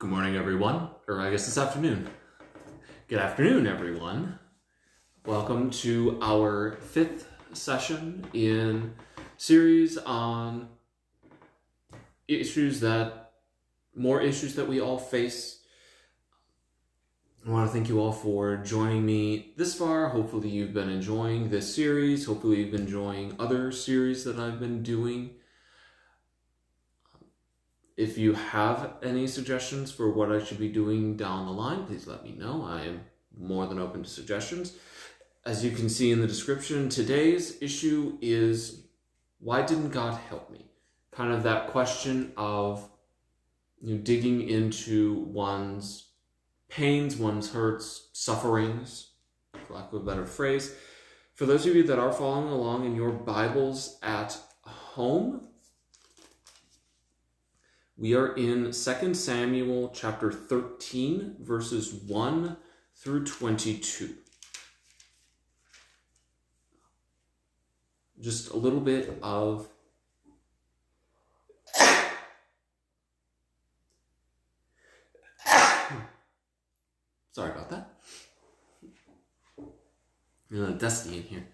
Good morning, everyone. Or I guess it's afternoon. Good afternoon, everyone. Welcome to our 5th session in series on more issues that we all face. I want to thank you all for joining me this far. Hopefully you've been enjoying this series. Hopefully you've been enjoying other series that I've been doing. If you have any suggestions for what I should be doing down the line, please let me know. I am more than open to suggestions. As you can see in the description, today's issue is, why didn't God help me? Kind of that question of digging into one's pains, one's hurts, sufferings, for lack of a better phrase. For those of you that are following along in your Bibles at home, we are in 2 Samuel chapter 13, verses 1 through 22. Just a little bit of sorry about that. Dusty in here.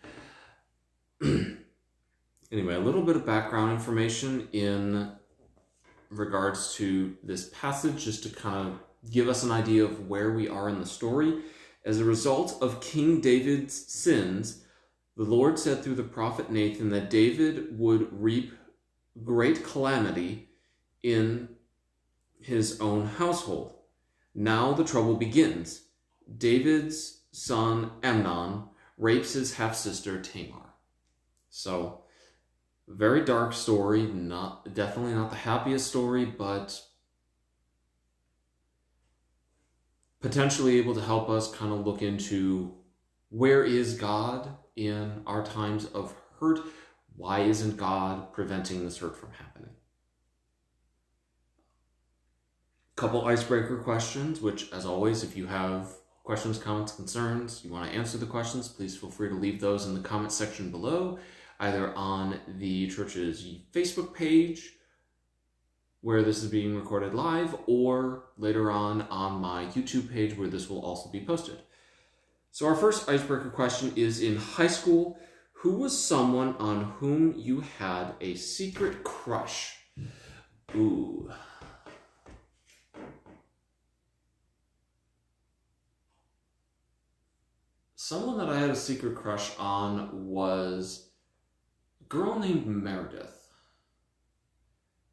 Anyway, a little bit of background information in regards to this passage, just to kind of give us an idea of where we are in the story. As a result of King David's sins, the Lord said through the prophet Nathan that David would reap great calamity in his own household. Now the trouble begins. David's son Amnon rapes his half-sister Tamar. So, very dark story, definitely not the happiest story, but potentially able to help us kind of look into, where is God in our times of hurt? Why isn't God preventing this hurt from happening? Couple icebreaker questions, which, as always, if you have questions, comments, concerns, you want to answer the questions, please feel free to leave those in the comment section below, either on the church's Facebook page, where this is being recorded live, or later on my YouTube page, where this will also be posted. So our first icebreaker question is, in high school, who was someone on whom you had a secret crush? Ooh. Someone that I had a secret crush on was girl named Meredith.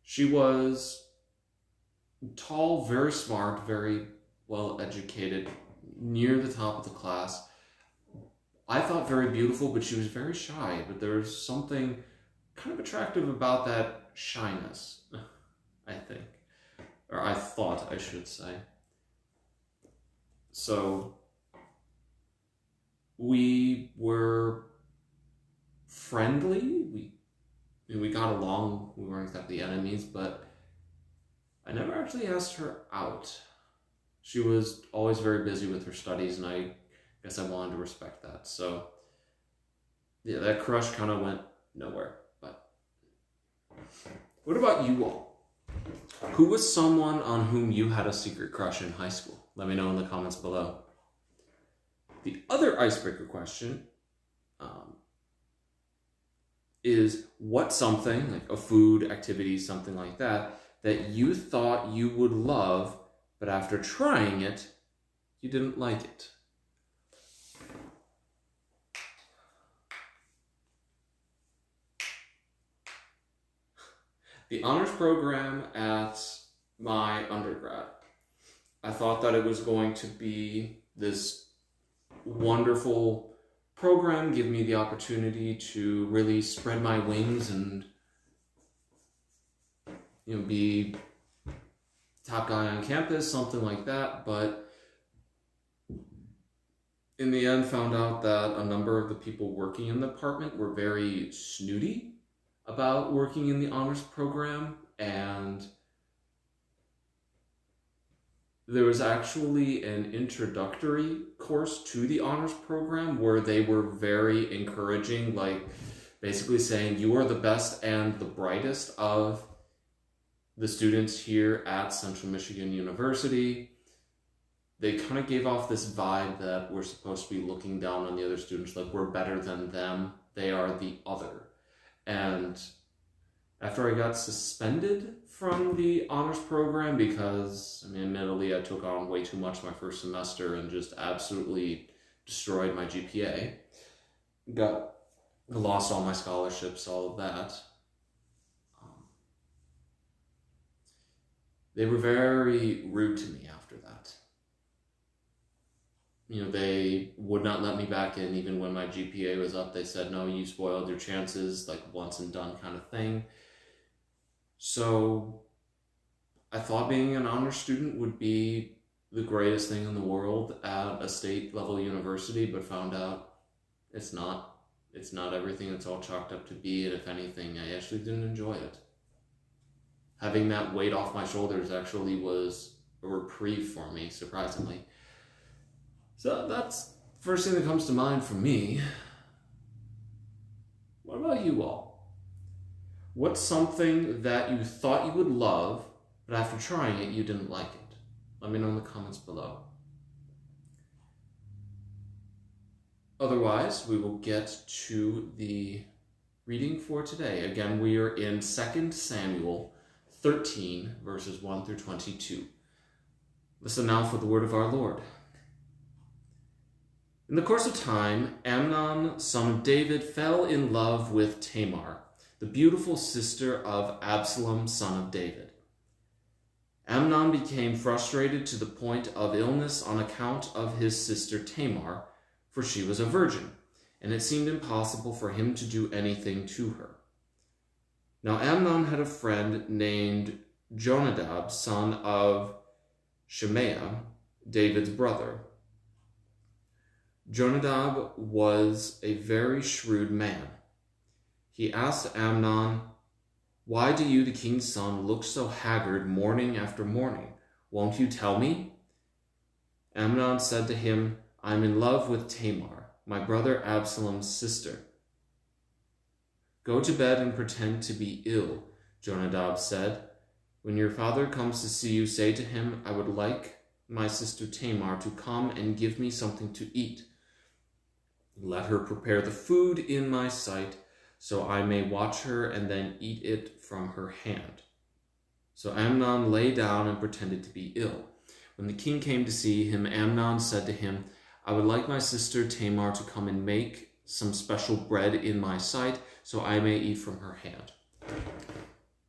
She was tall, very smart, very well educated, near the top of the class. I thought very beautiful, but she was very shy. But there was something kind of attractive about that shyness, I think. Or I thought, I should say. So we were friendly. We got along. We weren't exactly enemies, but I never actually asked her out. She was always very busy with her studies, and I guess I wanted to respect that. So yeah, that crush kind of went nowhere. But what about you all? Who was someone on whom you had a secret crush in high school? Let me know in the comments below. The other icebreaker question is, what something, like a food, activity, something like that, that you thought you would love, but after trying it, you didn't like it? The honors program at my undergrad, I thought that it was going to be this wonderful program, give me the opportunity to really spread my wings and be top guy on campus, something like that. But in the end, found out that a number of the people working in the department were very snooty about working in the honors program, and there was actually an introductory course to the honors program where they were very encouraging, like basically saying you are the best and the brightest of the students here at Central Michigan University, they kind of gave off this vibe that we're supposed to be looking down on the other students, like we're better than them, they are the other. And after I got suspended from the honors program because, admittedly I took on way too much my first semester and just absolutely destroyed my GPA, lost all my scholarships, all of that. They were very rude to me after that. They would not let me back in even when my GPA was up. They said, no, you spoiled your chances, like once and done kind of thing. So I thought being an honor student would be the greatest thing in the world at a state level university, but found out it's not. It's not everything it's all chalked up to be, and if anything, I actually didn't enjoy it. Having that weight off my shoulders actually was a reprieve for me, surprisingly. So that's the first thing that comes to mind for me. What about you all? What's something that you thought you would love, but after trying it, you didn't like it? Let me know in the comments below. Otherwise, we will get to the reading for today. Again, we are in 2 Samuel 13, verses 1 through 22. Listen now for the word of our Lord. In the course of time, Amnon, son of David, fell in love with Tamar, the beautiful sister of Absalom, son of David. Amnon became frustrated to the point of illness on account of his sister Tamar, for she was a virgin, and it seemed impossible for him to do anything to her. Now Amnon had a friend named Jonadab, son of Shemaiah, David's brother. Jonadab was a very shrewd man. He asked Amnon, "Why do you, the king's son, look so haggard morning after morning? Won't you tell me?" Amnon said to him, "I'm in love with Tamar, my brother Absalom's sister." "Go to bed and pretend to be ill," Jonadab said. "When your father comes to see you, say to him, 'I would like my sister Tamar to come and give me something to eat. Let her prepare the food in my sight, so I may watch her and then eat it from her hand." So Amnon lay down and pretended to be ill. When the king came to see him, Amnon said to him, "I would like my sister Tamar to come and make some special bread in my sight, so I may eat from her hand."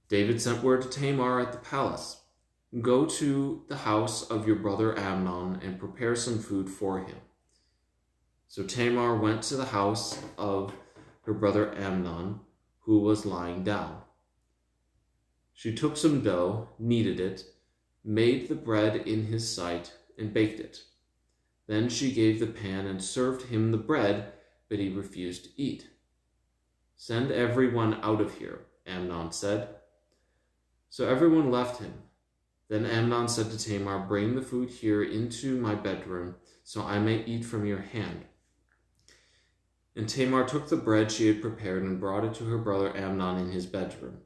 David sent word to Tamar at the palace, "Go to the house of your brother Amnon and prepare some food for him." So Tamar went to the house of her brother Amnon, who was lying down. She took some dough, kneaded it, made the bread in his sight, and baked it. Then she gave the pan and served him the bread, but he refused to eat. "Send everyone out of here," Amnon said. So everyone left him. Then Amnon said to Tamar, "Bring the food here into my bedroom, so I may eat from your hand." And Tamar took the bread she had prepared and brought it to her brother Amnon in his bedroom.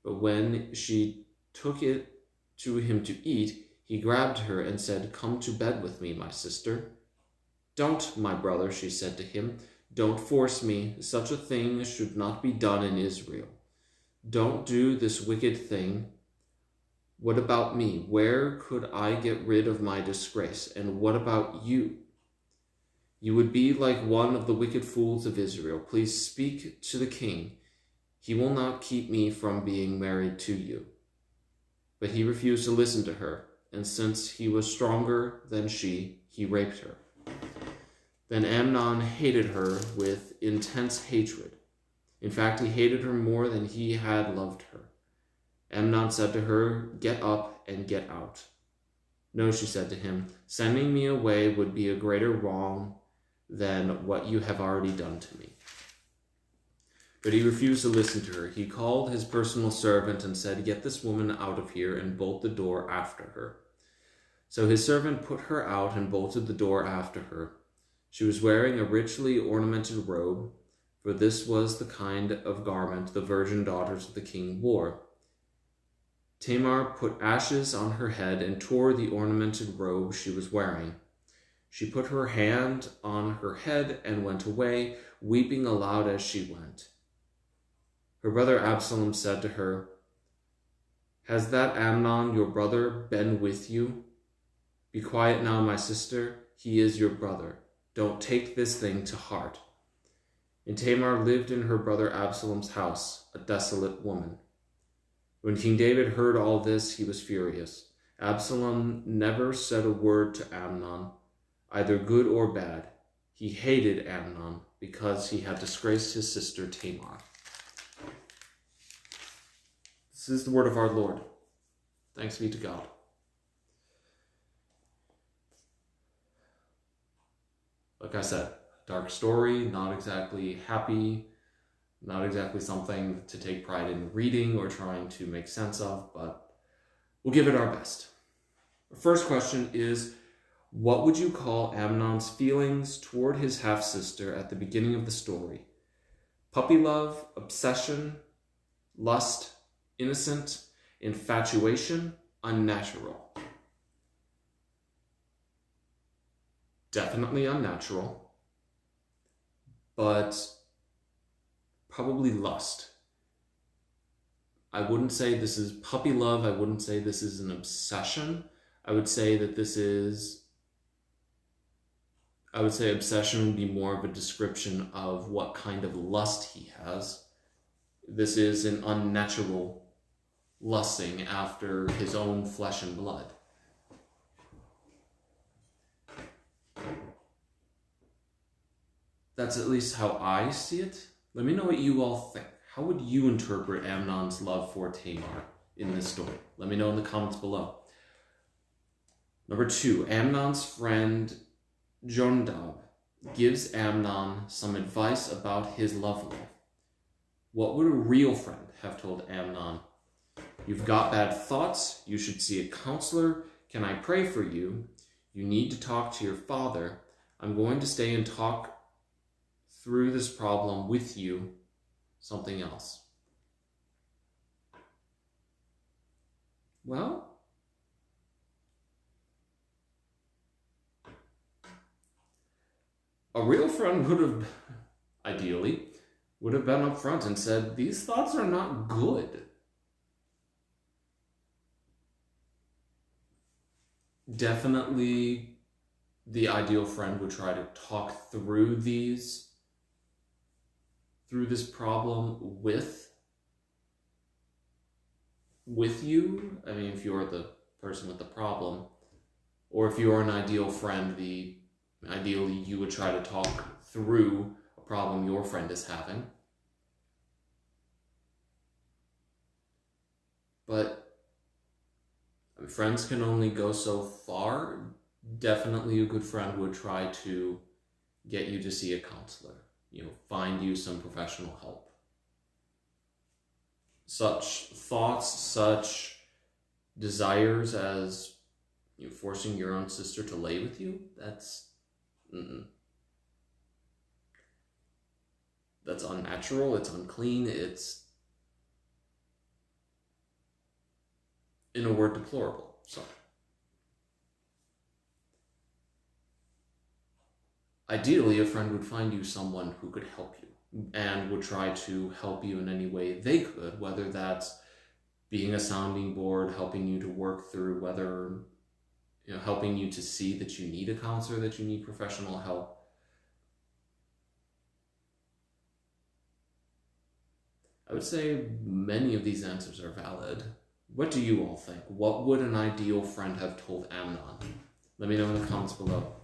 But when she took it to him to eat, he grabbed her and said, "Come to bed with me, my sister." "Don't, my brother," she said to him. "Don't force me. Such a thing should not be done in Israel. Don't do this wicked thing. What about me? Where could I get rid of my disgrace? And what about you? You would be like one of the wicked fools of Israel. Please speak to the king. He will not keep me from being married to you." But he refused to listen to her, and since he was stronger than she, he raped her. Then Amnon hated her with intense hatred. In fact, he hated her more than he had loved her. Amnon said to her, "Get up and get out." "No," she said to him, "sending me away would be a greater wrong than what you have already done to me." But he refused to listen to her. He called his personal servant and said, "Get this woman out of here and bolt the door after her." So his servant put her out and bolted the door after her. She was wearing a richly ornamented robe, for this was the kind of garment the virgin daughters of the king wore. Tamar put ashes on her head and tore the ornamented robe she was wearing. She put her hand on her head and went away, weeping aloud as she went. Her brother Absalom said to her, "Has that Amnon, your brother, been with you? Be quiet now, my sister. He is your brother. Don't take this thing to heart." And Tamar lived in her brother Absalom's house, a desolate woman. When King David heard all this, he was furious. Absalom never said a word to Amnon, either good or bad. He hated Amnon because he had disgraced his sister Tamar. This is the word of our Lord. Thanks be to God. Like I said, dark story, not exactly happy, not exactly something to take pride in reading or trying to make sense of, but we'll give it our best. The first question is, what would you call Amnon's feelings toward his half-sister at the beginning of the story? Puppy love, obsession, lust, innocent, infatuation, unnatural. Definitely unnatural, but probably lust. I wouldn't say this is puppy love. I wouldn't say this is an obsession. I would say obsession would be more of a description of what kind of lust he has. This is an unnatural lusting after his own flesh and blood. That's at least how I see it. Let me know what you all think. How would you interpret Amnon's love for Tamar in this story? Let me know in the comments below. Number 2, Amnon's friend Jonadab gives Amnon some advice about his love life. What would a real friend have told Amnon? "You've got bad thoughts. You should see a counselor. Can I pray for you? You need to talk to your father. I'm going to stay and talk through this problem with you." Something else. Well, a real friend ideally, would have been upfront and said, "These thoughts are not good." Definitely, the ideal friend would try to talk through this problem with you. I mean, if you're the person with the problem, or if you're an ideal friend, ideally you would try to talk through a problem your friend is having. But friends can only go so far. Definitely a good friend would try to get you to see a counselor. Find you some professional help. Such thoughts, such desires as forcing your own sister to lay with you, that's unnatural, it's unclean, it's, in a word, deplorable. So, ideally, a friend would find you someone who could help you and would try to help you in any way they could, whether that's being a sounding board, helping you to work through, whether, helping you to see that you need a counselor, that you need professional help. I would say many of these answers are valid. What do you all think? What would an ideal friend have told Amnon? Let me know in the comments below.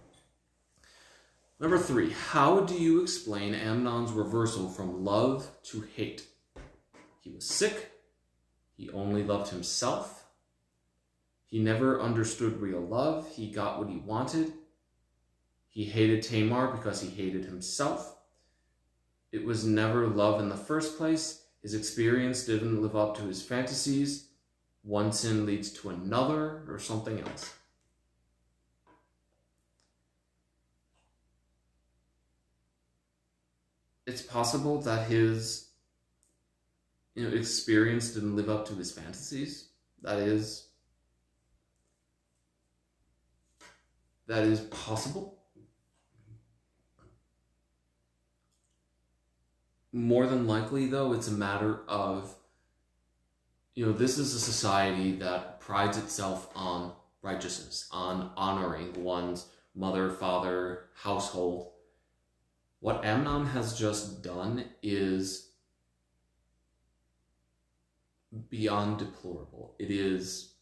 Number 3, how do you explain Amnon's reversal from love to hate? He was sick. He only loved himself. He never understood real love. He got what he wanted. He hated Tamar because he hated himself. It was never love in the first place. His experience didn't live up to his fantasies. One sin leads to another, or something else. It's possible that his experience didn't live up to his fantasies. That is possible. More than likely, though, it's a matter of, this is a society that prides itself on righteousness, on honoring one's mother, father, household. What Amnon has just done is beyond deplorable. It is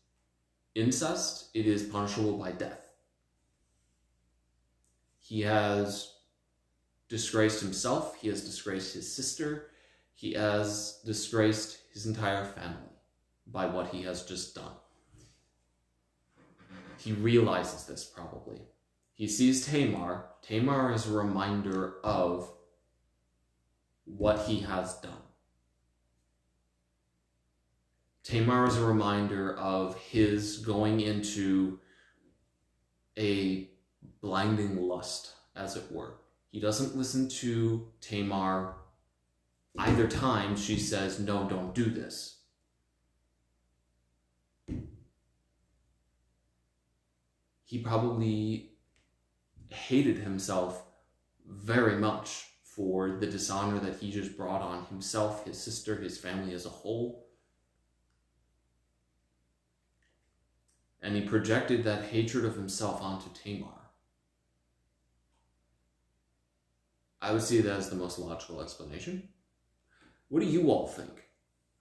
incest. It is punishable by death. He has disgraced himself. He has disgraced his sister. He has disgraced his entire family by what he has just done. He realizes this probably. He sees Tamar. Tamar is a reminder of what he has done. Tamar is a reminder of his going into a blinding lust, as it were. He doesn't listen to Tamar either time she says, no, don't do this. He probably hated himself very much for the dishonor that he just brought on himself, his sister, his family as a whole. And he projected that hatred of himself onto Tamar. I would see that as the most logical explanation. What do you all think?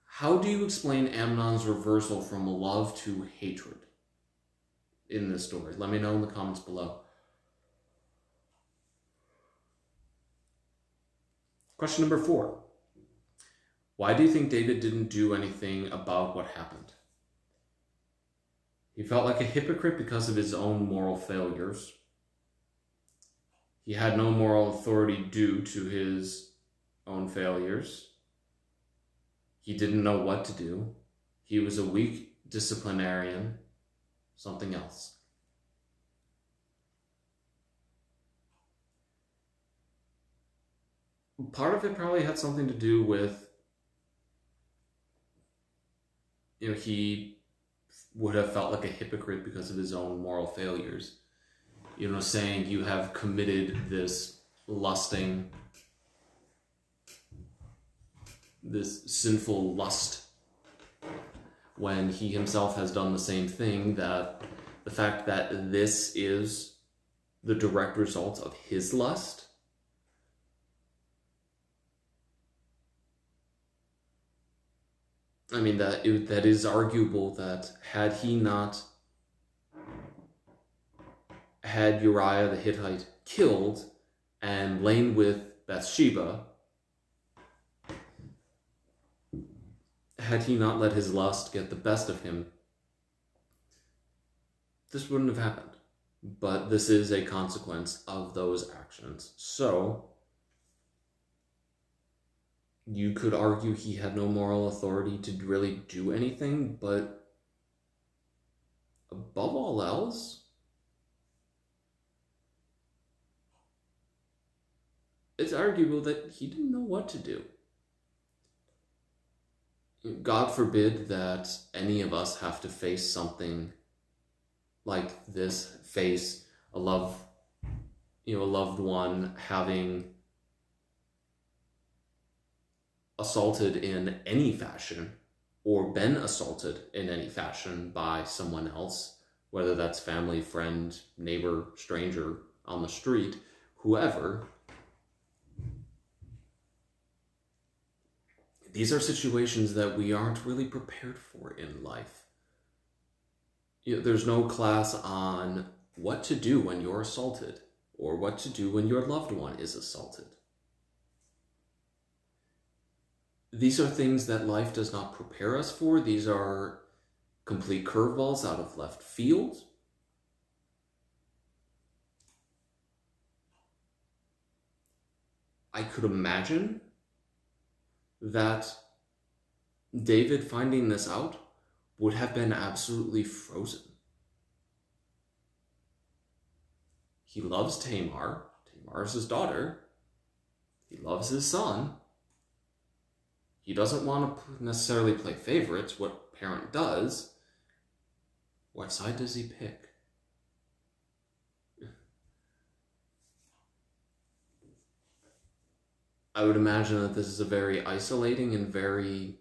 How do you explain Amnon's reversal from love to hatred in this story? Let me know in the comments below. Question number 4. Why do you think David didn't do anything about what happened? He felt like a hypocrite because of his own moral failures. He had no moral authority due to his own failures. He didn't know what to do. He was a weak disciplinarian. Something else. Part of it probably had something to do with, he would have felt like a hypocrite because of his own moral failures. Saying you have committed this lusting, this sinful lust, when he himself has done the same thing, that the fact that this is the direct result of his lust, I mean, that is arguable that had he not had Uriah the Hittite killed and lain with Bathsheba, had he not let his lust get the best of him, this wouldn't have happened. But this is a consequence of those actions. So, you could argue he had no moral authority to really do anything, but above all else, it's arguable that he didn't know what to do. God forbid that any of us have to face something like this, face a loved one having assaulted in any fashion or been assaulted in any fashion by someone else, whether that's family, friend, neighbor, stranger on the street, whoever. These are situations that we aren't really prepared for in life. There's no class on what to do when you're assaulted or what to do when your loved one is assaulted. These are things that life does not prepare us for. These are complete curveballs out of left field. I could imagine that David finding this out would have been absolutely frozen. He loves Tamar. Tamar is his daughter. He loves his son. He doesn't want to necessarily play favorites, what parent does, What side does he pick? I would imagine that this is a very isolating and very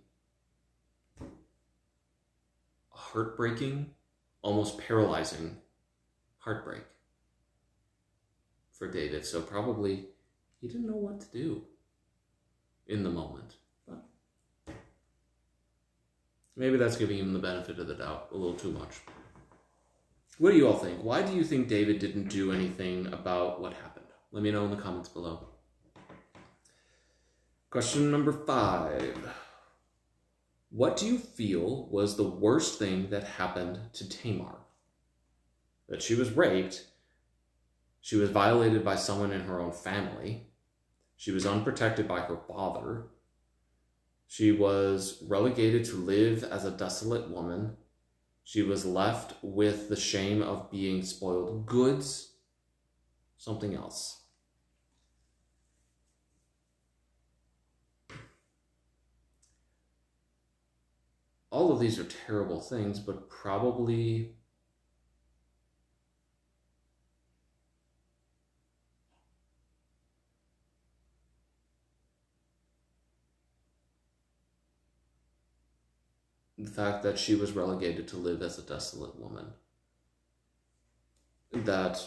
heartbreaking, almost paralyzing heartbreak for David. So probably he didn't know what to do in the moment. But maybe that's giving him the benefit of the doubt a little too much. What do you all think? Why do you think David didn't do anything about what happened? Let me know in the comments below. Question number 5. What do you feel was the worst thing that happened to Tamar? That she was raped, she was violated by someone in her own family, she was unprotected by her father, she was relegated to live as a desolate woman, she was left with the shame of being spoiled goods, something else. All of these are terrible things, but probably the fact that she was relegated to live as a desolate woman. That,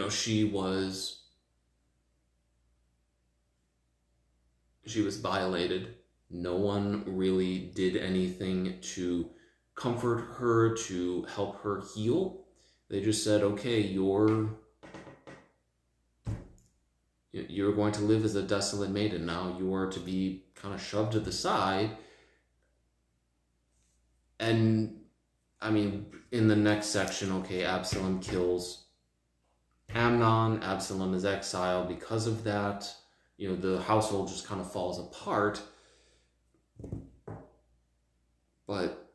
she was violated. No one really did anything to comfort her, to help her heal. They just said, okay, you're going to live as a desolate maiden now. You are to be kind of shoved to the side. And, in the next section, okay, Absalom kills Amnon. Absalom is exiled because of that. The household just kind of falls apart. But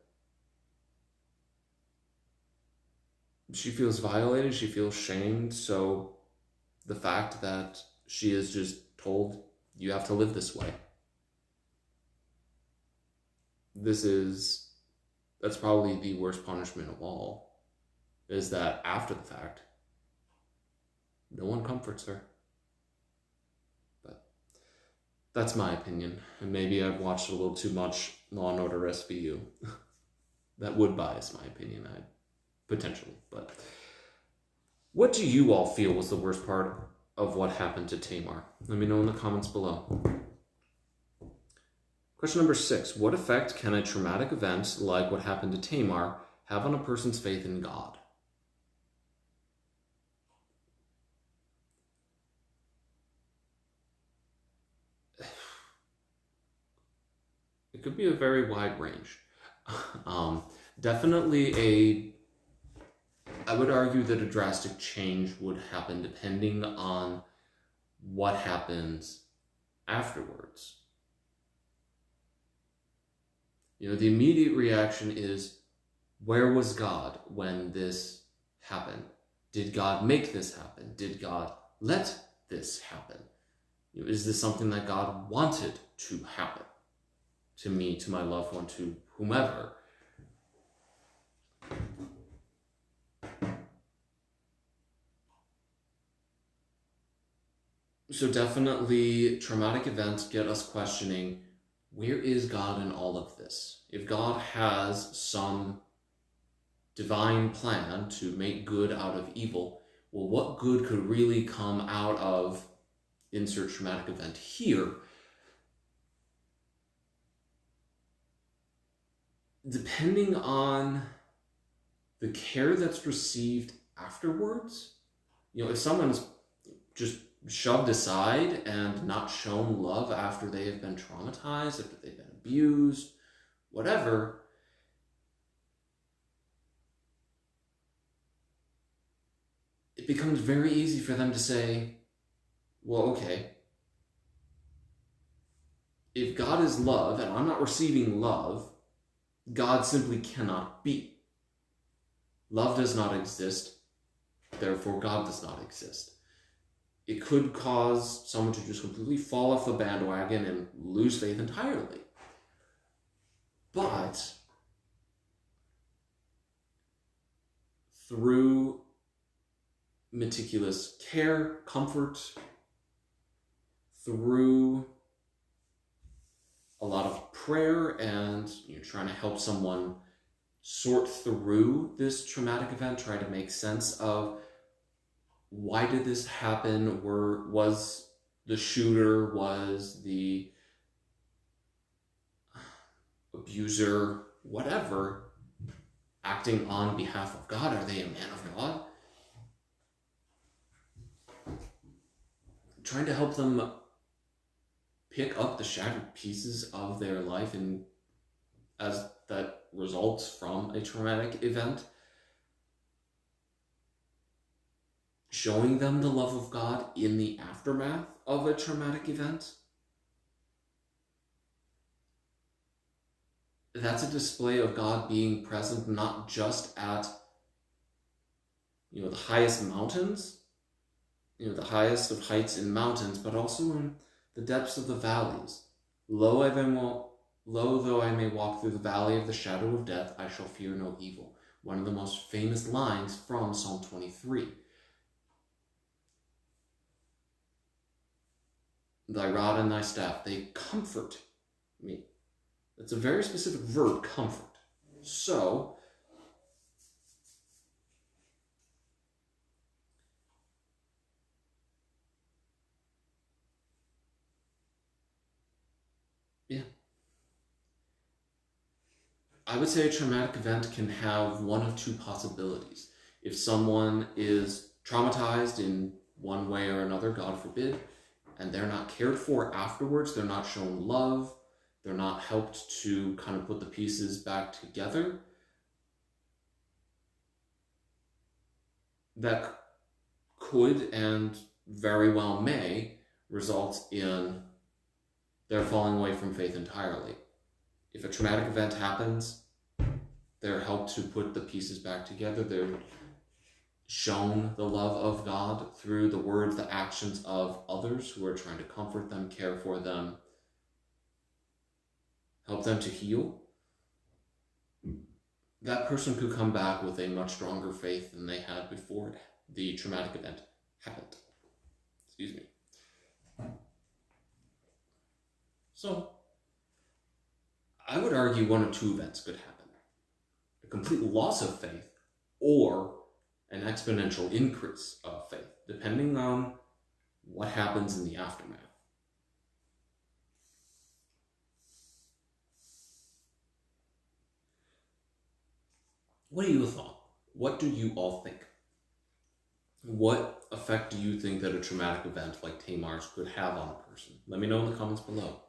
she feels violated, she feels shamed, so the fact that she is just told, you have to live this way. That's probably the worst punishment of all, is that after the fact, no one comforts her. But that's my opinion, and maybe I've watched a little too much Law & Order SVU. That would bias my opinion, potentially. But what do you all feel was the worst part of what happened to Tamar? Let me know in the comments below. Question number 6. What effect can a traumatic event like what happened to Tamar have on a person's faith in God? It could be a very wide range. Definitely I would argue that a drastic change would happen depending on what happens afterwards. The immediate reaction is, where was God when this happened? Did God make this happen? Did God let this happen? Is this something that God wanted to happen? To me, to my loved one, to whomever. So definitely traumatic events get us questioning, where is God in all of this? If God has some divine plan to make good out of evil, well, what good could really come out of insert traumatic event here? Depending on the care that's received afterwards, if someone's just shoved aside and not shown love after they have been traumatized, after they've been abused, whatever, it becomes very easy for them to say, well, okay, if God is love and I'm not receiving love, God simply cannot be. Love does not exist, therefore God does not exist. It could cause someone to just completely fall off the bandwagon and lose faith entirely. But through meticulous care, comfort, through a lot of prayer, and you're trying to help someone sort through this traumatic event, try to make sense of why did this happen, was the shooter, was the abuser, whatever, acting on behalf of God? Are they a man of God? Trying to help them pick up the shattered pieces of their life, and as that results from a traumatic event, showing them the love of God in the aftermath of a traumatic event. That's a display of God being present not just at, the highest mountains, the highest of heights in mountains, but also in the depths of the valleys. Lo though I may walk through the valley of the shadow of death, I shall fear no evil. One of the most famous lines from Psalm 23. Thy rod and thy staff, they comfort me. That's a very specific verb, comfort. So, yeah. I would say a traumatic event can have one of two possibilities. If someone is traumatized in one way or another, God forbid, and they're not cared for afterwards, they're not shown love, they're not helped to kind of put the pieces back together, that could and very well may result in their falling away from faith entirely. If a traumatic event happens, they're helped to put the pieces back together. They're shown the love of God through the words, the actions of others who are trying to comfort them, care for them, help them to heal. That person could come back with a much stronger faith than they had before the traumatic event happened. Excuse me. So, I would argue one of two events could happen. A complete loss of faith, or an exponential increase of faith, depending on what happens in the aftermath. What do you thought? What do you all think? What effect do you think that a traumatic event like Tamar's could have on a person? Let me know in the comments below.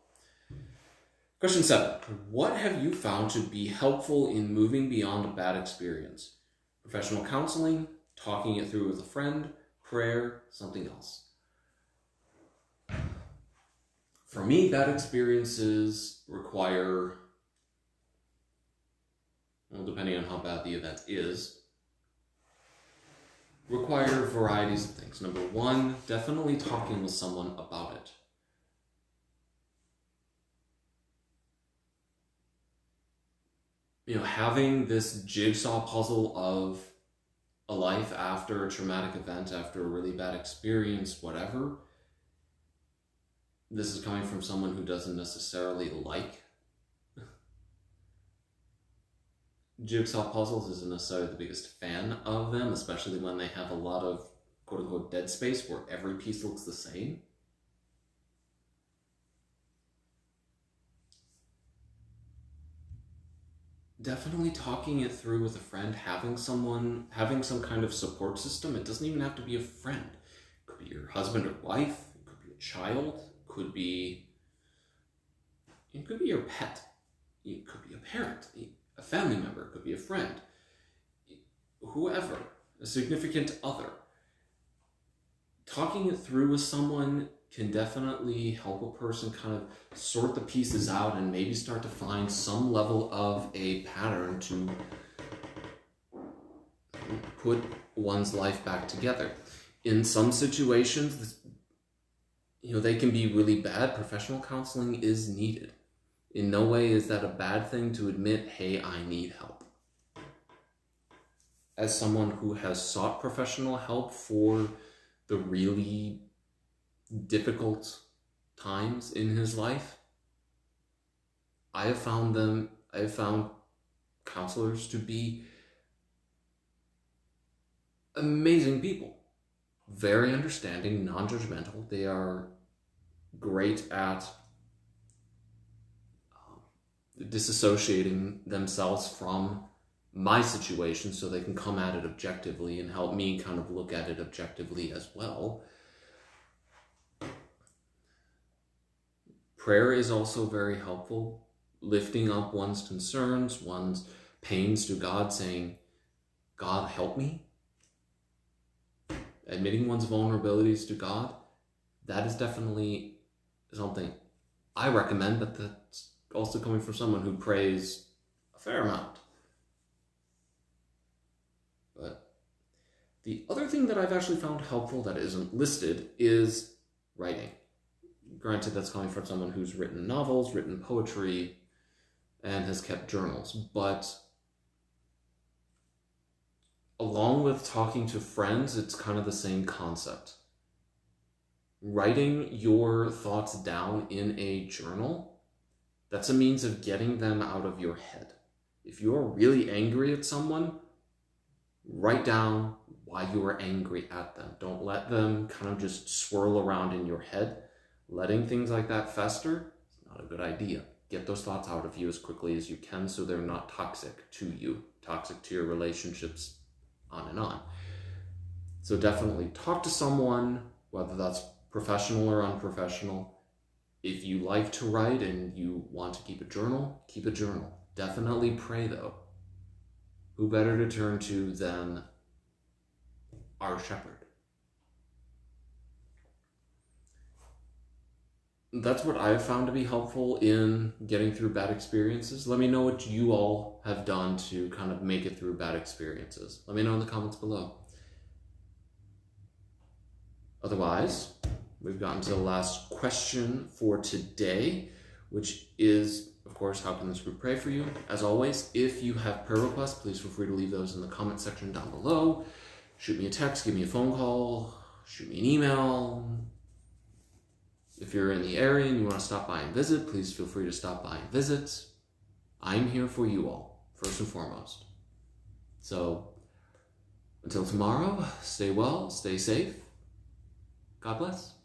Question 7. What have you found to be helpful in moving beyond a bad experience? Professional counseling, talking it through with a friend, prayer, something else? For me, bad experiences require, well, depending on how bad the event is, require varieties of things. Number 1, definitely talking with someone about it. Having this jigsaw puzzle of a life after a traumatic event, after a really bad experience, whatever. This is coming from someone who doesn't necessarily like jigsaw puzzles, isn't necessarily the biggest fan of them, especially when they have a lot of quote-unquote dead space where every piece looks the same. Definitely talking it through with a friend, having some kind of support system. It doesn't even have to be a friend. It could be your husband or wife, it could be a child, it could be your pet, it could be a parent, a family member, it could be a friend, whoever, a significant other. Talking it through with someone can definitely help a person kind of sort the pieces out and maybe start to find some level of a pattern to put one's life back together. In some situations, they can be really bad. Professional counseling is needed. In no way is that a bad thing to admit, hey, I need help. as someone who has sought professional help for the really difficult times in his life, I have found counselors to be amazing people. Very understanding, non-judgmental. They are great at disassociating themselves from my situation so they can come at it objectively and help me kind of look at it objectively as well. Prayer is also very helpful. Lifting up one's concerns, one's pains to God, saying, God, help me. Admitting one's vulnerabilities to God, that is definitely something I recommend, but that's also coming from someone who prays a fair amount. But the other thing that I've actually found helpful that isn't listed is writing. Granted, that's coming from someone who's written novels, written poetry, and has kept journals, but along with talking to friends, it's kind of the same concept. Writing your thoughts down in a journal, that's a means of getting them out of your head. If you're really angry at someone, write down why you are angry at them. Don't let them kind of just swirl around in your head. Letting things like that fester is not a good idea. Get those thoughts out of you as quickly as you can so they're not toxic to you, toxic to your relationships, on and on. So definitely talk to someone, whether that's professional or unprofessional. If you like to write and you want to keep a journal, keep a journal. Definitely pray though. Who better to turn to than our shepherd? That's what I've found to be helpful in getting through bad experiences. Let me know what you all have done to kind of make it through bad experiences. Let me know in the comments below. Otherwise, we've gotten to the last question for today, which is, of course, how can this group pray for you? As always, if you have prayer requests, please feel free to leave those in the comment section down below. Shoot me a text, give me a phone call, shoot me an email. If you're in the area and you want to stop by and visit, please feel free to stop by and visit. I'm here for you all, first and foremost. So, until tomorrow, stay well, stay safe. God bless.